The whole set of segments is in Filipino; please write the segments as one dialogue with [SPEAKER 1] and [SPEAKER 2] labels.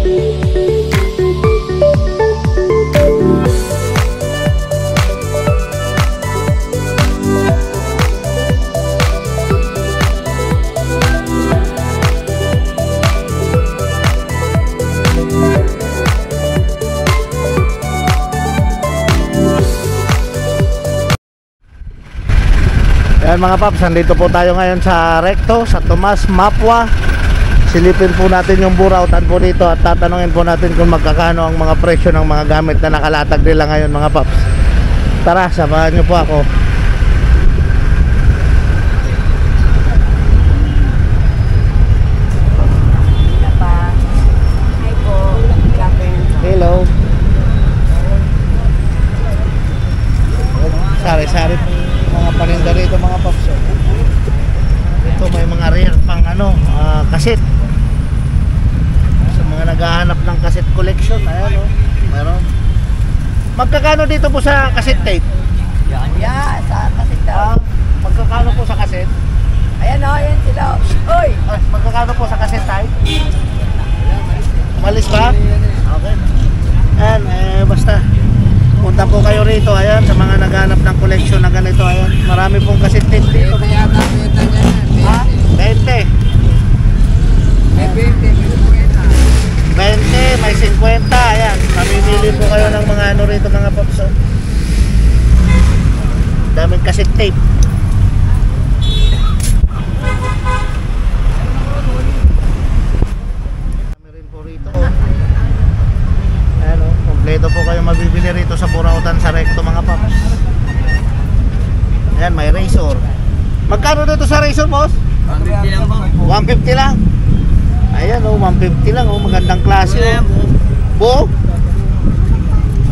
[SPEAKER 1] Ayan mga paps, nandito po tayo ngayon sa Recto, sa Tomas, Mapua. Silipin po natin yung burautan po dito at tatanungin po natin kung magkakano ang mga presyo ng mga gamit na nakalatag nila ngayon mga paps. Tara, samahan nyo po ako. Hello. Sari-sari mga paninda rito mga paps. Ito may mga rare pang kaset. Sa mga naghahanap ng kaset collection, ayan o, meron. Magkakano dito po sa kaset tape?
[SPEAKER 2] Yan, sa kaset daw.
[SPEAKER 1] Magkakano po sa kaset?
[SPEAKER 2] Ayan o, ayan sila. Uy!
[SPEAKER 1] Magkakano po sa kaset tape? Umalis ba? Okay. Ayan, basta punta po kayo rito, ayan, sa mga naghanap ng collection na ganito, ayan. Marami pong kaset tape dito. Ha? 20.
[SPEAKER 2] May 20, may
[SPEAKER 1] 20, may 50, ayan. Mamimili po kayo ng mga ano rito mga paps. Daming kaset tape. Kami rin po rito. Ayan o, kompleto po kayo mabibili rito sa burautan sa Recto mga paps. Ayan, may razor. Magkano dito sa razor, boss?
[SPEAKER 2] 150 lang po.
[SPEAKER 1] 150 lang. Ayan o, 150 lang o, magandang klase o. Buo.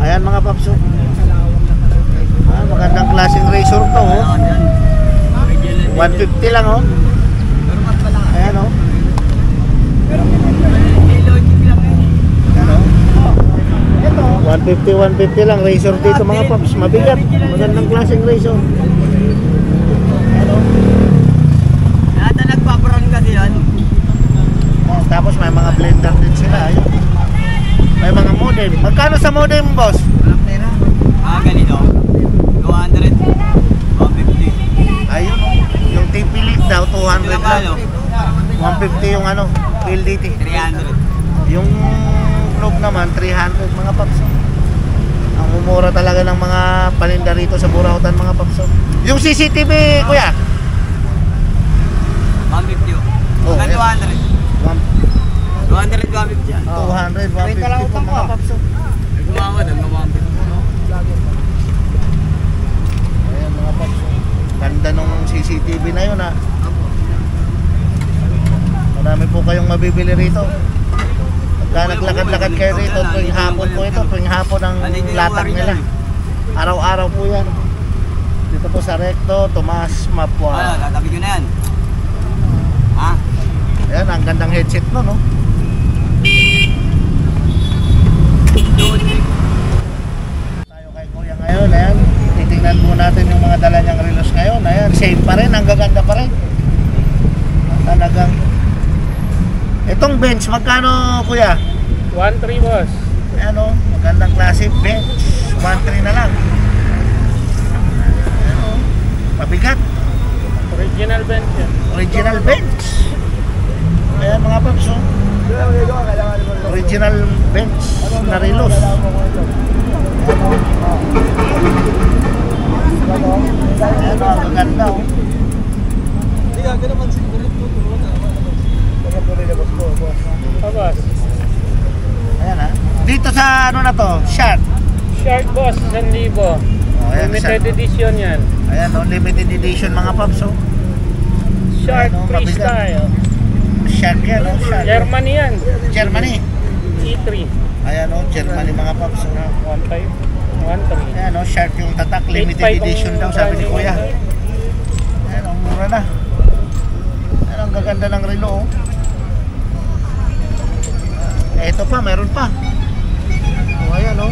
[SPEAKER 1] Ayan mga paps o. Magandang klaseng razor to o. 150 lang o. Ayan o. Ayan o. 150 lang razor dito mga paps. Mabigat. Magandang klaseng razor. Ayan o.
[SPEAKER 2] Nagpaparan kasi yan.
[SPEAKER 1] Tapos may mga blender din sila. Ayun. May mga modem. Magkano sa modem, boss?
[SPEAKER 2] Ganito. 200. 150.
[SPEAKER 1] Ayun o. Yung TP lead daw 200 lang. 150 yung PLDT.
[SPEAKER 2] 300.
[SPEAKER 1] Yung globe naman 300 mga paps. Ang umura talaga ng mga paninda rito sa burautan mga paps. Yung CCTV kuya?
[SPEAKER 2] 150.
[SPEAKER 1] Oh,
[SPEAKER 2] 200. 200, 150 yan.
[SPEAKER 1] 200, 150 po mga paps.
[SPEAKER 2] Gumawad, ang 150.
[SPEAKER 1] Ayan mga paps. Ganda nung CCTV na yun ha. Marami po kayong mabibili rito. Pagka naglakad-lakad kayo rito, tuwing hapon po ito, tuwing hapon ang latag nila. Araw-araw po yan. Dito po sa Recto, Tomas, Mapua.
[SPEAKER 2] Tatabi ko na yan. Ha?
[SPEAKER 1] Ayan, ang gandang headset no, no? Tayo kay kuya ngayon, ayan. Titingnan po natin yung mga dala niyang relos ngayon. Ayan, same pa rin, ang gaganda pa rin. Talagang itong bench, magkano kuya?
[SPEAKER 3] 1.3 boss.
[SPEAKER 1] Ayan o, magandang klase bench. 1.3 na lang. Ayan o, mabigat.
[SPEAKER 3] Original bench yan.
[SPEAKER 1] Original bench. Ayan mga paps o. Original bench na relos. Ayan o, ang ganda o.
[SPEAKER 3] Oh, boss.
[SPEAKER 1] Ayan ha. Dito sa na to, Shark.
[SPEAKER 3] Shark boss, 1,000.
[SPEAKER 1] Ayan,
[SPEAKER 3] Limited
[SPEAKER 1] Shark.
[SPEAKER 3] edition yan.
[SPEAKER 1] Ayan o, limited edition mga paps o.
[SPEAKER 3] Shark
[SPEAKER 1] Ayan, mabigat.
[SPEAKER 3] freestyle.
[SPEAKER 1] Shark yan o, Shark.
[SPEAKER 3] Germany yan.
[SPEAKER 1] Germany.
[SPEAKER 3] E3.
[SPEAKER 1] Ayan o, Germany mga paps o.
[SPEAKER 3] 1.5. 1.3.
[SPEAKER 1] Ayan o, Shark yung tatak, limited
[SPEAKER 3] 8.5
[SPEAKER 1] edition daw sabi ni kuya. Ayan o, mura na. Ayan, ang gaganda ng relo o. Ito pa, meron pa. O, ayan o.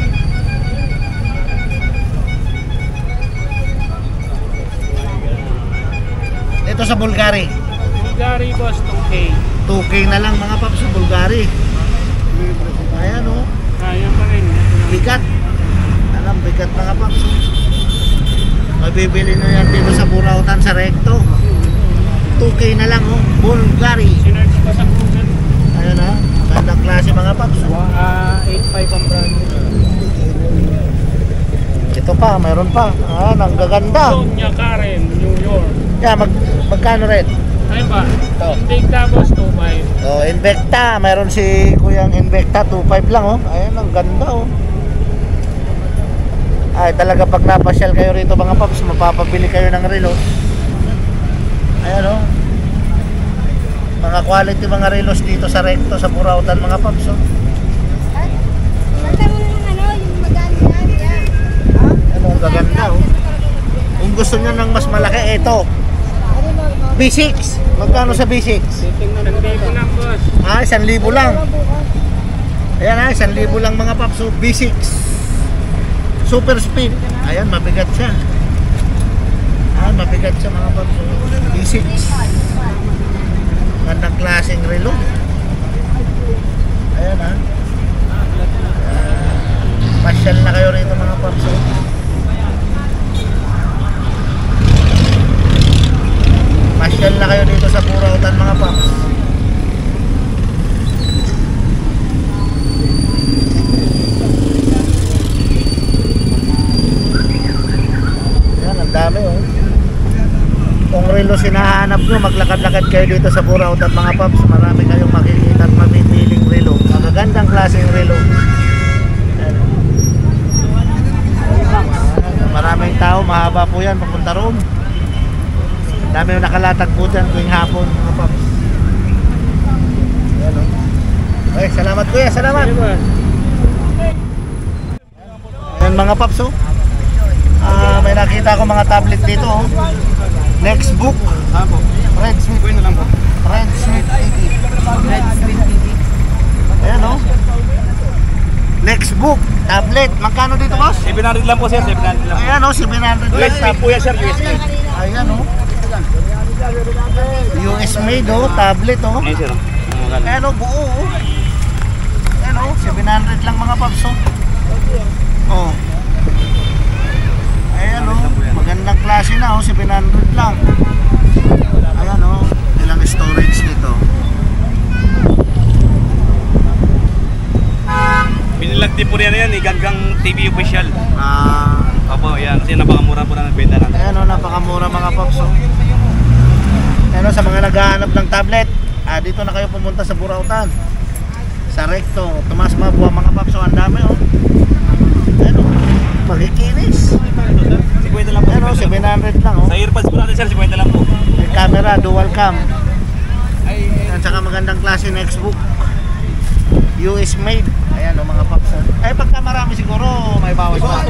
[SPEAKER 1] Ito sa Bulgari.
[SPEAKER 3] Bulgari boss, 2K.
[SPEAKER 1] 2K na lang mga paps sa Bulgari. mabigat mga paps. Mabibili na yan dito sa Burautan sa Recto. 2K na lang oh, Bulgari.
[SPEAKER 3] Sinerge ko sa Google.
[SPEAKER 1] Ayun ha, gandang klase mga paps.
[SPEAKER 3] 8.5 ang brand.
[SPEAKER 1] Ito pa, mayroon pa. Ah, nanggaganda.
[SPEAKER 3] Sonia Karen, New York.
[SPEAKER 1] Yeah, magkano rin?
[SPEAKER 3] Ay ba?
[SPEAKER 1] Ito.
[SPEAKER 3] Intake tapos 2.5.
[SPEAKER 1] Oh, Invecta, mayroon si Kuyang Invecta 2.5 lang oh. Ayun, ang ganda oh. Ay, talaga pag napasyal kayo rito mga paps, mapapabili kayo ng relo. Ayan oh. Mga quality mga relos dito sa Recto sa Burautan mga paps oh.
[SPEAKER 4] Basta mo naman yung maganda yan.
[SPEAKER 1] Ano, ang gaganda oh. Kung gusto nyo ng mas malaki, ito B6, magkano sa B6?
[SPEAKER 3] Nandito lang boss.
[SPEAKER 1] Ah, 1,000 lang. Ayan ah, 1,000 lang mga paps oh. B6 Super speed. Ayan, mabigat siya. Ah, mabigat siya mga paps oh. B6 gandang klaseng relo. Ayan ha. Pasyal na kayo rito mga paps oh. Pasyal na kayo dito sa Burautan mga paps. Ayan, ang dami oh. Kung relo sinahanap nyo, maglakad-lakad kayo dito sa Burautan mga paps. Marami kayong makikita at mapipiling relo. Magagandang klaseng relo. Ayan. Maraming tao, mahaba po yan papunta roon. Dami yung nakalatag po dyan tuwing hapon mga paps. Ayan o. Okay, salamat kuya, salamat. Ayan mga paps oh. May nakita ko mga tablet dito oh. Nextbook. Red Sweet. Red Sweet TV. Ayan oh. Nextbook tablet. Magkano dito boss?
[SPEAKER 2] 700 lang po sir, 700 lang.
[SPEAKER 1] Ayan oh, 700 lang tablet.
[SPEAKER 2] po yan sir, USB.
[SPEAKER 1] Ayan oh. US made oh, tablet oh.
[SPEAKER 2] Ayun sir.
[SPEAKER 1] Ayan oh, buo oh. Ayan oh, 700 lang mga paps oh. Oh. Ayan oh, magandang klase na oh, 700 lang. Ayan oh, ilang storage nito.
[SPEAKER 2] Pinilag din po rin yan, Ganggang TV official.
[SPEAKER 1] Ah,
[SPEAKER 2] Opo, yan. Kasi napakamura po ng benta natin.
[SPEAKER 1] ayan oh, napakamura mga paps oh. Ayan oh, sa mga naghahanap ng tablet, dito na kayo pumunta sa Burautan. Sa Recto, Tomas Mabua mga paps oh, ang dami oh. Ayan oh, magikinis.
[SPEAKER 2] 50 lang po.
[SPEAKER 1] Ayan oh, 700 lang oh.
[SPEAKER 2] Sa earpads po natin sir, 50 lang po.
[SPEAKER 1] May camera, dual cam. At saka magandang klase Nextbook. US made. Ayan o mga paps. Ay pagka marami siguro may bawas pa.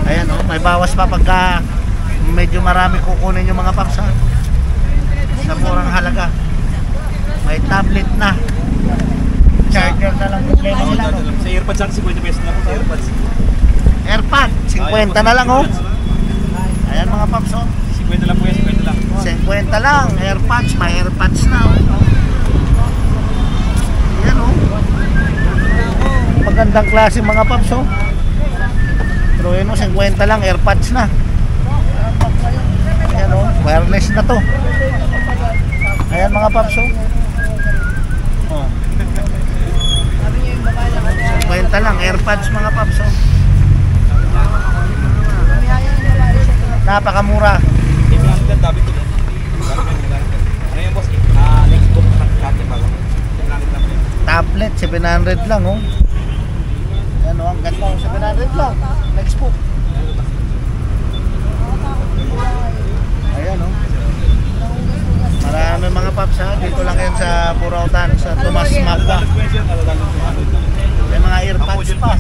[SPEAKER 1] Ayan o, may bawas pa pagka medyo marami kukunin yung mga paps ha. Sa murang halaga. May tablet na. Charger na lang problema nila no.
[SPEAKER 2] Sa earpads lang, 50 pesos lang po sa earpads.
[SPEAKER 1] Airpod, 50 na lang oh. Ayan mga paps oh.
[SPEAKER 2] 50 lang po yan, 50 lang.
[SPEAKER 1] 50 lang, AirPods, may AirPods na oh. Ayan oh. Magandang klase mga paps oh. Pero yun oh, 50 lang, AirPods na. Ayan oh, wireless na to. Ayan mga paps oh. Oh. 50 lang, AirPods mga paps oh. Napakamura.
[SPEAKER 2] Ibigay dapat ito. Ano yung boss? Nextbook natin ba?
[SPEAKER 1] Tablet 700 lang oh. Ayan oh, ang ganda oh, 700 lang. Nextbook. Ayan oh. Marami mga paps ha. Dito lang yan sa Burautan, sa Tomas Mabua. May mga earpods pa.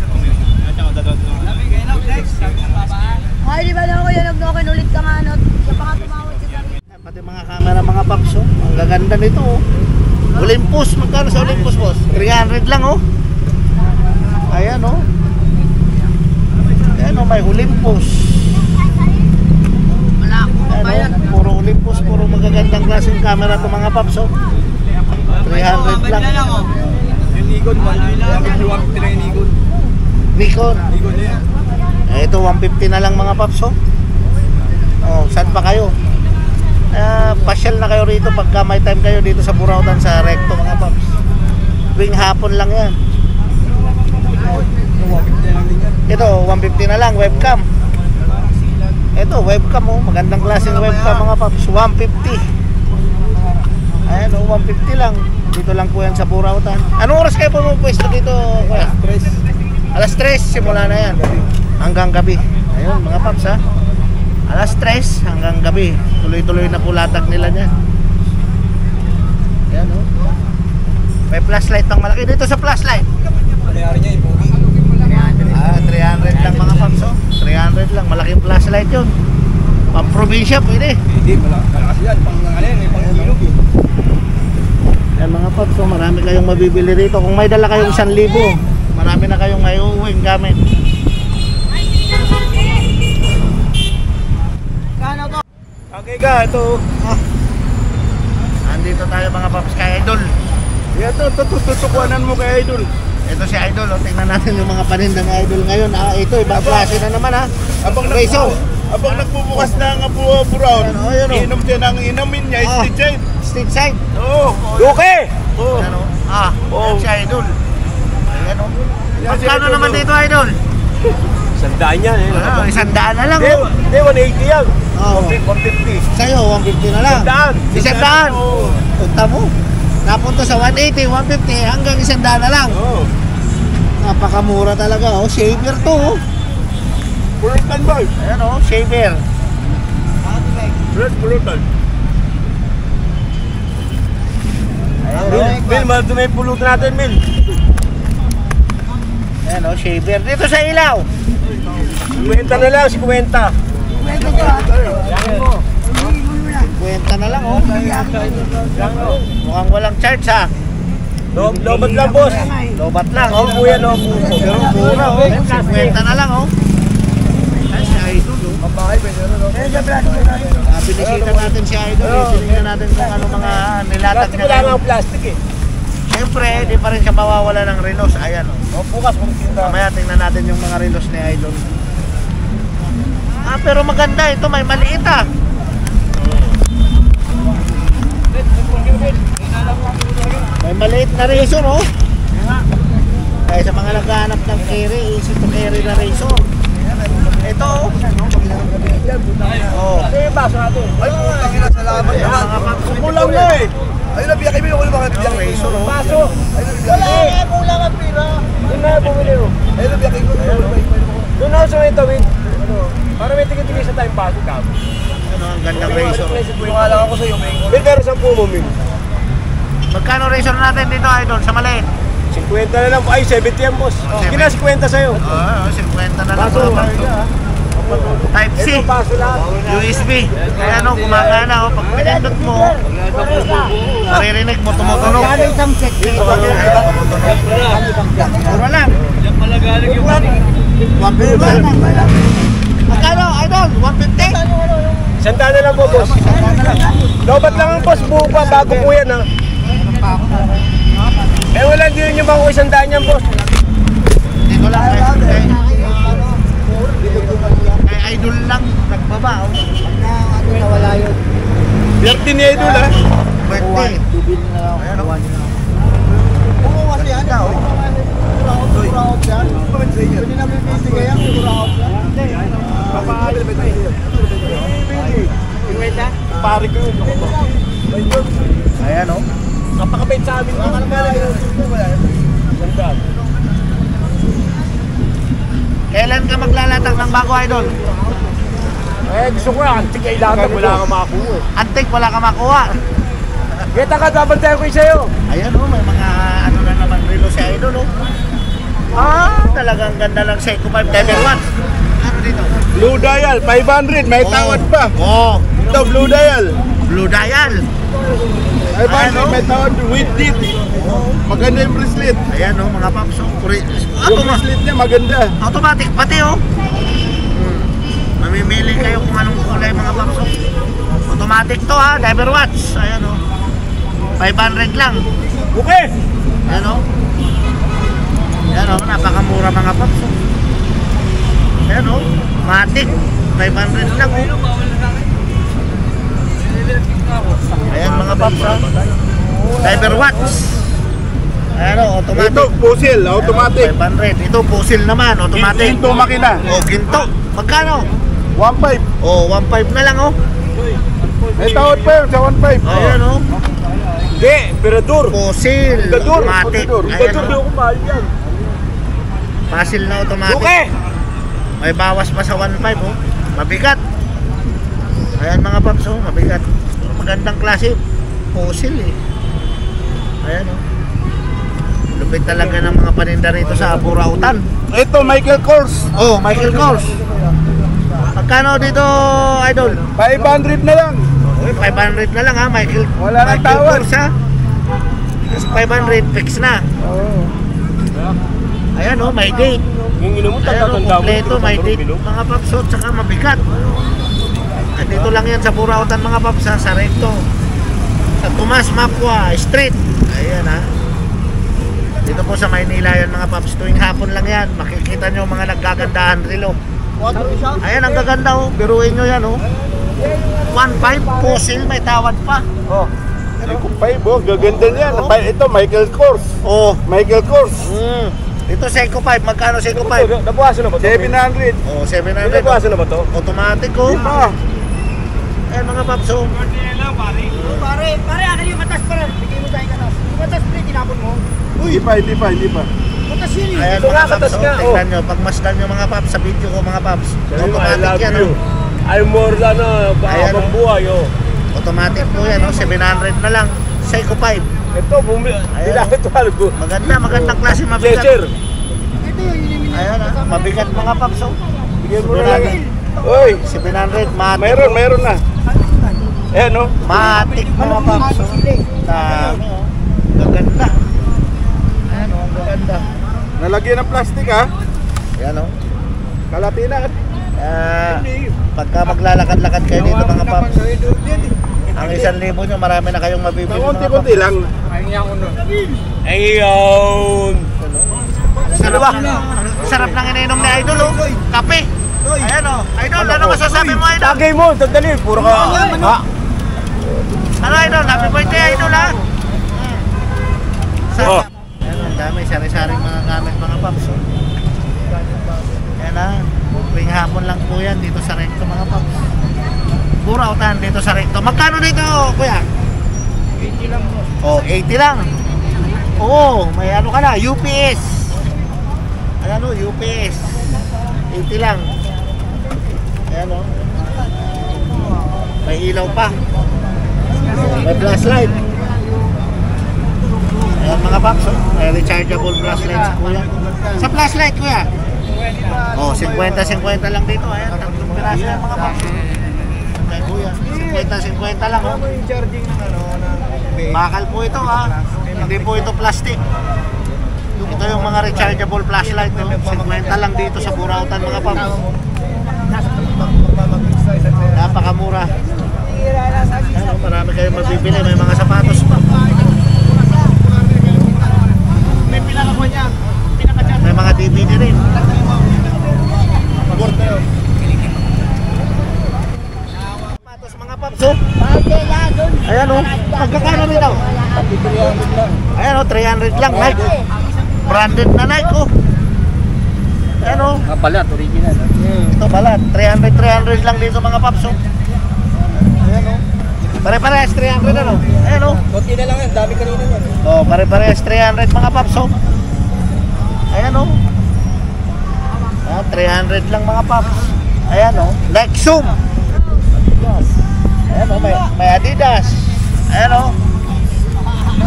[SPEAKER 4] Ay, di ba na ako yun, nag-nokin ulit ka nga, no? Siya pa nga tumawag si Sarili.
[SPEAKER 1] Pati mga camera mga paps oh. Ang gaganda nito oh. Olympus, magkano sa Olympus boss? 300 lang oh. Ayan oh. Ayan oh, may Olympus.
[SPEAKER 4] Wala ako.
[SPEAKER 1] Ayan oh, puro Olympus, puro magagandang klaseng camera to mga paps oh. 300 lang.
[SPEAKER 2] Yung Nikon, 150 lang yung Nikon.
[SPEAKER 1] Nikon.
[SPEAKER 2] Nikon yan.
[SPEAKER 1] Ito 150 na lang mga paps, oh. Oh, saan pa kayo? Pasyal na kayo rito pagka may time kayo dito sa Burautan sa Recto mga paps. Tuwing hapon lang yan. Ito 150 na lang webcam. Ito webcam, oh, magandang klaseng webcam mga paps, 150. Ayan, oh, 150 lang. Dito lang po yan sa Burautan. Anong oras kayo pumupwesto dito, kuya? Alas 3 simula na yan hanggang gabi. Ayun mga paps, ha. Alas 3 hanggang gabi. Tuloy-tuloy na pulatag nila niyan. Ayan, oh. May flashlight pang malaki dito sa flashlight.
[SPEAKER 2] Nangyari niya yung pogi.
[SPEAKER 1] 300 lang mga paps, oh. 300 lang, malaking flashlight yun. Pang probinsya pwede.
[SPEAKER 2] Hindi, malakas yan. Pang ano yan, pang ilog eh.
[SPEAKER 1] Yan mga paps, oh, marami kayong mabibili rito. Kung may dala kayong 1,000, marami na kayong may uuwing gamit.
[SPEAKER 2] Okay ka, ito.
[SPEAKER 1] Andito tayo mga paps kay Idol.
[SPEAKER 2] Ito, tutukuanan mo kay Idol.
[SPEAKER 1] Ito si Idol, oh. Tingnan natin yung mga paninda ng Idol ngayon. Ito, ibang klase na naman, ha.
[SPEAKER 5] Abang nagbubukas na ang Brown,
[SPEAKER 1] Ano, yun, oh.
[SPEAKER 5] inom siya ng inumin niya,
[SPEAKER 1] Ah.
[SPEAKER 5] street side.
[SPEAKER 1] Street side.
[SPEAKER 5] Oo.
[SPEAKER 2] Luke!
[SPEAKER 5] Oo.
[SPEAKER 1] Ano? Yan si Idol. Ayan, oh.
[SPEAKER 5] Yan si
[SPEAKER 1] Magkano
[SPEAKER 5] Idol,
[SPEAKER 1] naman
[SPEAKER 5] oh.
[SPEAKER 1] dito, Idol?
[SPEAKER 2] Sandaan yan eh.
[SPEAKER 1] 100 na lang, oh.
[SPEAKER 2] Hindi, 180 yan.
[SPEAKER 1] Oh.
[SPEAKER 2] 150.
[SPEAKER 1] Sa'yo, 150 na lang.
[SPEAKER 2] Sandaan.
[SPEAKER 1] 100.
[SPEAKER 5] Oo.
[SPEAKER 1] Punta mo. Napunta sa 180, 150, hanggang 100 na lang.
[SPEAKER 5] Oo.
[SPEAKER 1] Napakamura talaga, oh. Shaver to, oh.
[SPEAKER 5] Pulutan ba?
[SPEAKER 1] Ayan, oh. Shaver.
[SPEAKER 5] Red pulutan.
[SPEAKER 1] Ayan,
[SPEAKER 2] Mil, mahal may pulutan natin, Mil.
[SPEAKER 1] Ayan, oh. Shaver. Dito sa ilaw.
[SPEAKER 2] 50 na lang, 50.
[SPEAKER 1] Kwenta na lang, oh. Mukhang walang charge, ha.
[SPEAKER 2] Lobat lang, boss.
[SPEAKER 1] Lobat lang,
[SPEAKER 2] Oo,
[SPEAKER 1] oh.
[SPEAKER 2] kuya, no, po.
[SPEAKER 1] Pero mura, oh. Kwenta na lang, oh. Ay, si Idol, oh. Binisita natin si Idol, eh. Tingnan natin kung ano mga nilatag
[SPEAKER 2] Plastic
[SPEAKER 1] niya.
[SPEAKER 2] wala nga ang plastic eh.
[SPEAKER 1] Siyempre, di pa rin siya mawawala ng relos. Ayan, oh.
[SPEAKER 2] O, bukas kung tinda.
[SPEAKER 1] Mamaya tingnan natin yung mga relos ni Idol. Pero maganda ito, may maliit, ah. May maliit na razor, oh. Kaya sa mga naghahanap ng carry, easy to carry na razor. Ito, oh. Oh.
[SPEAKER 2] Ito yung baso natin.
[SPEAKER 5] Ay, putang ina, salamat
[SPEAKER 1] Ayan,
[SPEAKER 5] naman.
[SPEAKER 1] mga paps.
[SPEAKER 5] Kulang na eh. Ayun na, biyak ibig ko naman.
[SPEAKER 1] Yung razor, oh.
[SPEAKER 2] Baso.
[SPEAKER 5] Ayun na, biyak.
[SPEAKER 2] Kulang ang pira. Doon na bumili mo.
[SPEAKER 5] Ayun na, biyak ko naman.
[SPEAKER 2] Doon ako sa may tawid. Para may tingin-tingin sa tayong baso ka.
[SPEAKER 1] Ano, ang gandang razor.
[SPEAKER 5] Tungalan ako sa iyo, may
[SPEAKER 2] Mil, pero 10 mo, Mil.
[SPEAKER 1] Magkano razor natin dito, Idol, sa maliit?
[SPEAKER 2] 50 na lang. Ay, 70 yan, boss. Sige na, 50 sa'yo.
[SPEAKER 1] Oo, 50 na lang.
[SPEAKER 2] Baso.
[SPEAKER 1] Type C.
[SPEAKER 2] Ito, baso lahat.
[SPEAKER 1] USB. Kaya ano, gumagana, oh. Pag pinindot mo, maririnig mo, tumutunog. Mura lang.
[SPEAKER 2] Yan pala galing yung
[SPEAKER 1] 150. Magkano, Idol? 150?
[SPEAKER 2] Sandaan na lang po, boss. Lobat lang ang boss. Buo pa, bago po yan, ha. Eh, wala din yung bang isandaan yan, boss.
[SPEAKER 1] Dito lang. Kay Idol lang, nagbaba. Nawala yun.
[SPEAKER 5] biyak din ni Idol, ha?
[SPEAKER 1] Birthday. Ayan, oh.
[SPEAKER 2] Pare ko yun.
[SPEAKER 1] Ayan, oh.
[SPEAKER 2] Kapakabait sa amin. Sandaan.
[SPEAKER 1] Kailan ka maglalatag ng bago, Idol?
[SPEAKER 2] Eh, gusto ko yan. Antik ay lahat. Wala kang makakuha.
[SPEAKER 1] Antik, wala ka makuha.
[SPEAKER 2] Kita ka, dabantayan ko yung sa'yo.
[SPEAKER 1] Ayan, oh, may mga ano na naman relo si Idol, oh. Talagang ganda ng Seiko 5 Devil Watch. Ano dito?
[SPEAKER 5] Blue dial, 500, may tawad pa.
[SPEAKER 1] Oh,
[SPEAKER 5] Ito, blue dial.
[SPEAKER 1] Blue dial.
[SPEAKER 5] 500,
[SPEAKER 1] Ano?
[SPEAKER 5] may tawad with teeth. Maganda yung bracelet.
[SPEAKER 1] Ayan, oh, mga paps, oh.
[SPEAKER 5] Yung bracelet niya, maganda.
[SPEAKER 1] Automatic pati, oh. Mamimili kayo kung anong kulay, mga paps, oh. Automatic to, ha, Diver Watch. Ayan, oh. 500 lang.
[SPEAKER 2] Okay.
[SPEAKER 1] Ayan, oh. Ayan, oh, napakamura, mga paps, oh. Ayan o, Matic, 500 lang o. Ayan mga paps ha. Diver watch. Ayan o, automatic.
[SPEAKER 5] Ito, pusil, automatic.
[SPEAKER 1] 500. Ito, pusil naman, automatic.
[SPEAKER 5] Ginto makina.
[SPEAKER 1] O, ginto. Magkano?
[SPEAKER 5] 1.5.
[SPEAKER 1] O, 1.5 na lang o.
[SPEAKER 5] May tawad pa yun sa 1.5.
[SPEAKER 1] Ayan o.
[SPEAKER 5] Hindi, Perador.
[SPEAKER 1] Pusil, automatic. Ayan o.
[SPEAKER 5] mahal yan.
[SPEAKER 1] Pusil na automatic.
[SPEAKER 5] Duke!
[SPEAKER 1] May bawas pa sa 1.5 oh. Mabigat. Ayan mga paps oh, mabigat. Magandang klase. Fossil eh. Ayan oh. Lupit talaga ng mga paninda rito sa Burautan.
[SPEAKER 5] Ito, Michael Kors.
[SPEAKER 1] Oh, Michael Kors. Magkano dito, idol?
[SPEAKER 5] 500 na lang.
[SPEAKER 1] Uy, 500 na lang ha, Michael.
[SPEAKER 5] Wala nang
[SPEAKER 1] Michael
[SPEAKER 5] tawad.
[SPEAKER 1] Kors ha. 500 fix na.
[SPEAKER 5] Oo.
[SPEAKER 1] Ayan oh, may date.
[SPEAKER 2] Yung ino mo,
[SPEAKER 1] Ayan o, kompleto, may date mga paps o, tsaka mabigat. At dito lang yan sa Burautan mga paps ha, sa Recto. Sa Tomas Mapua Street. Ayan ha. Dito po sa Maynila yan mga paps. Tuwing hapon lang yan, makikita nyo mga naggagandahan relo. Ayan, ang gaganda o, biruin nyo yan o. 1.5, pusil, may tawad pa.
[SPEAKER 5] Oh. Ay, kung 5, oh, gaganda niyan.
[SPEAKER 1] Oo.
[SPEAKER 5] Ito, Michael Kors.
[SPEAKER 1] Oh,
[SPEAKER 5] Michael Kors.
[SPEAKER 1] Ito Seiko 5, magkano Seiko 5?
[SPEAKER 2] Nabuhasan na ba ito?
[SPEAKER 5] 700.
[SPEAKER 1] Oh, 700.
[SPEAKER 2] Nabuhasan na ba ito?
[SPEAKER 1] Automatic oh.
[SPEAKER 5] Diba?
[SPEAKER 1] Ayan mga paps oh.
[SPEAKER 4] Pare, akin yung matas pare. Bigay mo tayo katas. Yung matas pre, tinapon mo.
[SPEAKER 5] Hindi pa.
[SPEAKER 4] Matas yun eh.
[SPEAKER 1] Ayan
[SPEAKER 2] Ito
[SPEAKER 1] mga
[SPEAKER 2] nga,
[SPEAKER 1] paps
[SPEAKER 2] katas
[SPEAKER 1] oh.
[SPEAKER 2] nga,
[SPEAKER 1] Tingnan nyo, pagmasdan nyo mga paps sa video ko mga paps. Automatic yan oh.
[SPEAKER 2] I'm more than
[SPEAKER 1] Ayan,
[SPEAKER 2] habang buhay, oh.
[SPEAKER 1] Automatic po yan oh. 700 na lang. Seiko 5.
[SPEAKER 2] Ito, bilakit ko algo.
[SPEAKER 1] Magandang klase mabigat.
[SPEAKER 2] Checher.
[SPEAKER 4] Ito yung yun.
[SPEAKER 1] Ayan ah, mabigat mga paps oh.
[SPEAKER 5] Bigyan mo na lang. Oy,
[SPEAKER 1] 700, matic.
[SPEAKER 5] meron na. Ayan, oh.
[SPEAKER 1] Matic mga paps oh. Dami oh. Gaganda. Ayan oh, ang gaganda.
[SPEAKER 5] Nalagyan ng plastic, ha?
[SPEAKER 1] Ayan oh.
[SPEAKER 5] Kalati na.
[SPEAKER 1] Pagka maglalakad-lakad kayo dito mga paps, ang 1,000 nyo, marami na kayong mabibili mga
[SPEAKER 5] Konti-konti
[SPEAKER 1] paps.
[SPEAKER 5] lang.
[SPEAKER 2] Ayun.
[SPEAKER 1] Sarap ng ininom ni Idol oh. Kape. Ayan oh. Idol, ano masasabi mo Idol?
[SPEAKER 2] Tagay mo, sandali. Puro ka. Ha?
[SPEAKER 1] Ano Idol? Happy birthday Idol ha?
[SPEAKER 2] Oh.
[SPEAKER 1] Ayan oh, ang dami. Sari-saring mga gamit mga paps oh. Ayan ha. Tuwing hapon lang po yan dito sa Recto mga paps. Burautan dito sa Recto. Magkano dito kuya?
[SPEAKER 3] 80 lang po.
[SPEAKER 1] Oh, 80 lang. Oo, may ano ka na, UPS. Ano, UPS. 80 lang. Ayan o. May ilaw pa. May flashlight. Ayan mga paps, oh. May rechargeable flashlight si kuya. Sa flashlight kuya. Oh, 50-50 lang dito. Ayan, tatlong piraso yan mga paps. Kay kuya, 50-50 lang oh.
[SPEAKER 5] Yung charging ng
[SPEAKER 1] Bakal po ito ha. Hindi po ito plastic. Ito yung mga rechargeable flashlight no? 50 lang dito sa Burautan mga paps. Napakamura. Ano, marami kayong mabibili. May mga sapatos pa. May mga DVD rin. Sapatos mga paps oh. Ayan o, magkakano rin daw? Ayan o, 300 lang, Nike. Branded na Nike o. Ayan o.
[SPEAKER 2] Balat, original.
[SPEAKER 1] Ito balat, 300 lang dito mga paps o. Ayan o. Pare-parehas 300 ano? Ayan o.
[SPEAKER 2] Konti na lang yan, dami kanina yan.
[SPEAKER 1] O, pare-parehas 300 mga paps o. Ayan o. Ayan, 300 lang mga paps. Ayan o, Nike Zoom. Ayan o, may Adidas. Ayan o,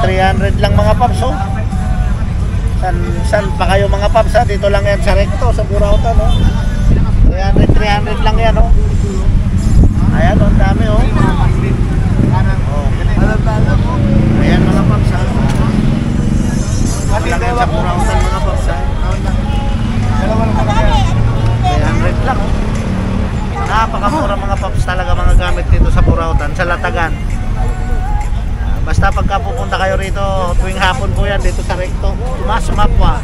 [SPEAKER 1] 300 lang mga paps o. San pa kayo mga paps ha? Dito lang yan sa Recto, sa Burautan o. 300 lang yan o. Ayan o, ang dami o. Ayan mga paps ha. Dito lang yan sa Burautan mga paps ha. 300 lang o. Napakamura mga paps talaga mga gamit dito sa Burautan, sa Latagan. Basta pagka pupunta kayo rito, tuwing hapon po yan dito sa Recto, Tomas Mapua.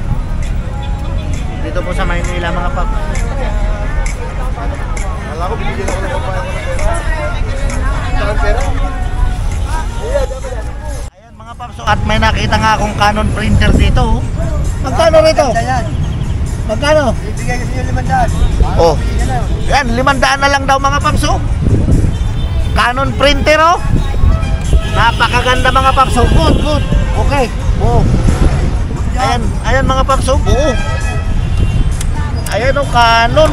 [SPEAKER 1] Dito po sa Maynila mga paps.
[SPEAKER 5] Kala ko bibigyan ako ng pagpapayan ko ng pera. Saan pera?
[SPEAKER 1] Ayan mga paps, at may nakita nga akong Canon printer dito. Oh. Magkano rito? Magkano?
[SPEAKER 3] Ibigay kasi yung 500.
[SPEAKER 1] Oh. Yan, 500 na lang daw mga paps. Oh. Canon printer oh. Napakaganda mga paps. Oh. Good, good. Okay. Oh. Ayan, ayan mga paps. Oh. Buo. Ayan oh, Canon.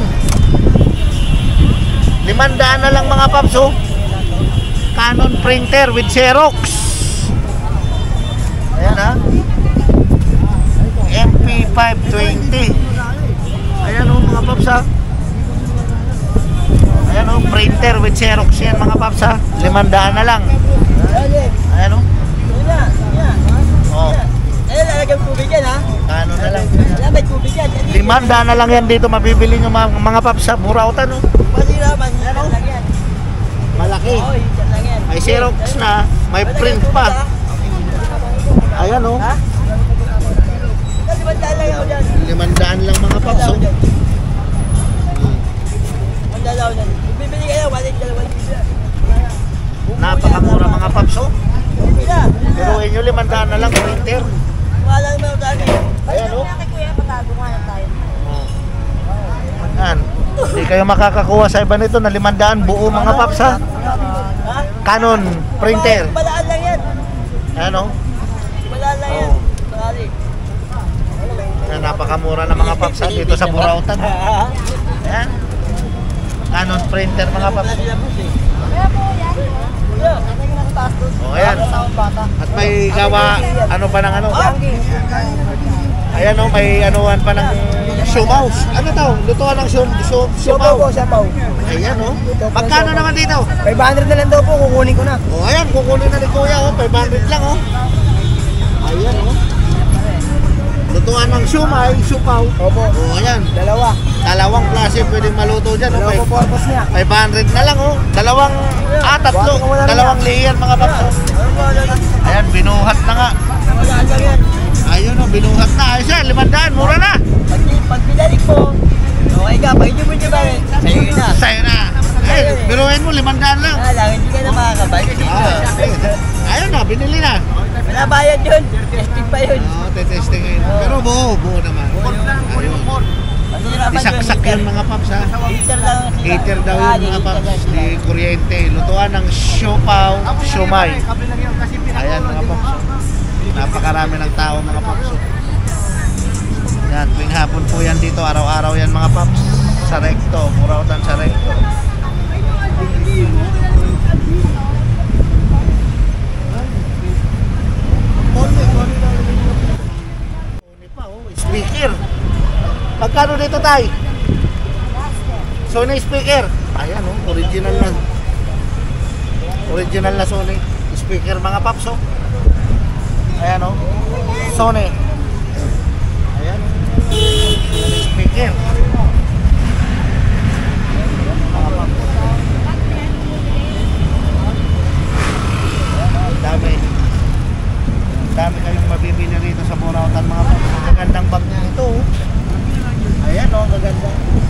[SPEAKER 1] 500 na lang mga paps. Oh. Canon printer with Xerox. Ayan ha. MP520. Ayan o mga paps ha. Ayan o, printer with Xerox yan mga paps ha. 500 na lang. Ayan o. Oh,
[SPEAKER 3] Eh, lalagyan tubig yan ha.
[SPEAKER 1] Canon na lang.
[SPEAKER 3] Wala, may tubig yan.
[SPEAKER 1] 500 na lang yan dito mabibili nyo mga paps ha. Burautan o.
[SPEAKER 3] Masiraman, yan lang yan.
[SPEAKER 1] Malaki.
[SPEAKER 3] Oo, yan lang yan.
[SPEAKER 1] May Xerox na. May print pa. Ayan o.
[SPEAKER 3] Ha? Kasi bandaan lang ako dyan.
[SPEAKER 1] 500 lang mga paps o.
[SPEAKER 3] Bandaan ako dyan. Bibili kayo, walit ka lang.
[SPEAKER 1] Napakamura mga paps o.
[SPEAKER 3] Bibili na.
[SPEAKER 1] Pero inyo 500 na lang printer.
[SPEAKER 3] Wala naman ako dyan eh.
[SPEAKER 1] Ayan o.
[SPEAKER 4] Kuya, patago nga lang tayo.
[SPEAKER 1] Yan. Hindi kayo makakakuha sa iba nito na 500 buo mga paps ha.
[SPEAKER 3] Ha?
[SPEAKER 1] Canon printer.
[SPEAKER 3] Balaan lang yan.
[SPEAKER 1] Ano?
[SPEAKER 3] Balaan lang yan. Sorry.
[SPEAKER 1] Yan, napakamura na mga paps ha dito sa Burautan. Ayan. Canon printer mga paps.
[SPEAKER 3] Wala sila bus eh.
[SPEAKER 4] Kuya po, yan.
[SPEAKER 3] Kuya, kasi nga sa taas doon.
[SPEAKER 1] O ayan. At may gawa ano pa ng ano. Ayan o, may anuan pa ng siumaw. Ano to? Lutuan ng siumaw.
[SPEAKER 3] Siapaw.
[SPEAKER 1] Ayan o. Magkano naman dito?
[SPEAKER 3] 500 na lang daw po, kukunin ko na.
[SPEAKER 1] O ayan, kukunin na ni Kuya o. 500 lang o. Ayan o. Lutuan ng siumay, siupaw.
[SPEAKER 3] Opo.
[SPEAKER 1] O ayan.
[SPEAKER 3] Dalawa.
[SPEAKER 1] Dalawang klase pwedeng maluto dyan. O.
[SPEAKER 3] Dalawa po purpose niya.
[SPEAKER 1] 500 na lang oh. Tatlo. Dalawang layer mga paps. Oh. Ayan, binuhat na nga.
[SPEAKER 3] Wala lang yan.
[SPEAKER 1] Ayun oh, binuhat na. Ayos yan, 500. Mura na.
[SPEAKER 3] Pag pinalik po, okay ka, pag hindi mo niya ba rin, sa'yo yun na.
[SPEAKER 1] Sa'yo na. Eh, biruin mo, 500 lang.
[SPEAKER 3] Lang, hindi ka na makakabay.
[SPEAKER 1] Ayun na, binili na.
[SPEAKER 3] Wala bayad yun. Testing pa yun.
[SPEAKER 1] Oo, tetesting ngayon. Pero buo naman. Ayun. Isaksak yun mga paps ha.
[SPEAKER 3] Heater lang.
[SPEAKER 1] Heater daw yun mga paps. Di kuryente. Lutuan ng siopaw, siomay. Ayan mga paps. Napakarami ng tao mga paps. Yan, tuwing hapon po yan dito. Araw-araw yan mga paps. Sa Recto, Burautan sa Recto. Speaker. Magkano dito tay? Sony speaker. Ayan oh, original na. Original na Sony speaker mga paps oh. Ayan oh. Sony. Ayan. Sony speaker. Mga paps. Dami. Dami kayong mabibili rito sa Burautan mga paps. Magandang bag niya ito oh. Ayan oh, gaganda.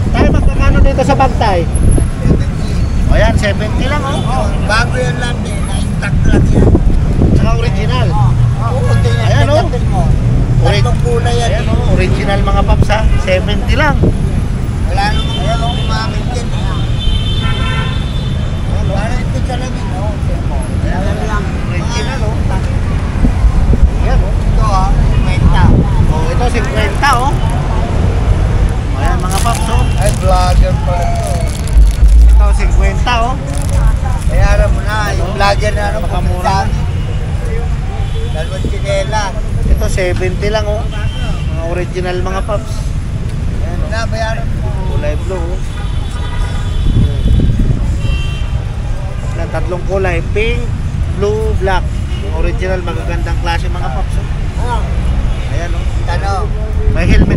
[SPEAKER 1] Tayo magkakano dito sa bag tayo? 70. O yan, 70 lang oh.
[SPEAKER 3] Bago yan lang din, na-intact lang yan.
[SPEAKER 1] Saka original.
[SPEAKER 3] Oo,
[SPEAKER 1] Ayan, oh.
[SPEAKER 3] mo. Tatlong kulay yan.
[SPEAKER 1] Ayan oh, original mga paps ha. 70 lang.
[SPEAKER 3] Wala naman. Ayan, umamit yan. Para ito ka namin.
[SPEAKER 1] Ayan lang. Original oh. Ayan oh.
[SPEAKER 3] Ito ha, 50.
[SPEAKER 1] Oh, ito 50 oh. Ayan mga paps oh.
[SPEAKER 3] Ay, vlogger pa ito.
[SPEAKER 1] Ito 50 oh.
[SPEAKER 3] Bayaran mo na, yung vlogger na ano,
[SPEAKER 1] Makamura.
[SPEAKER 3] Dalawang chinela.
[SPEAKER 1] Ito 70 lang oh. Mga original mga paps. Ayan oh.
[SPEAKER 3] Na, bayaran mo.
[SPEAKER 1] Kulay blue oh. Na tatlong kulay, pink, blue, black. Yung original magagandang klase mga paps oh.
[SPEAKER 3] Oh,
[SPEAKER 1] Ayan oh.
[SPEAKER 3] tanong.
[SPEAKER 1] May helmet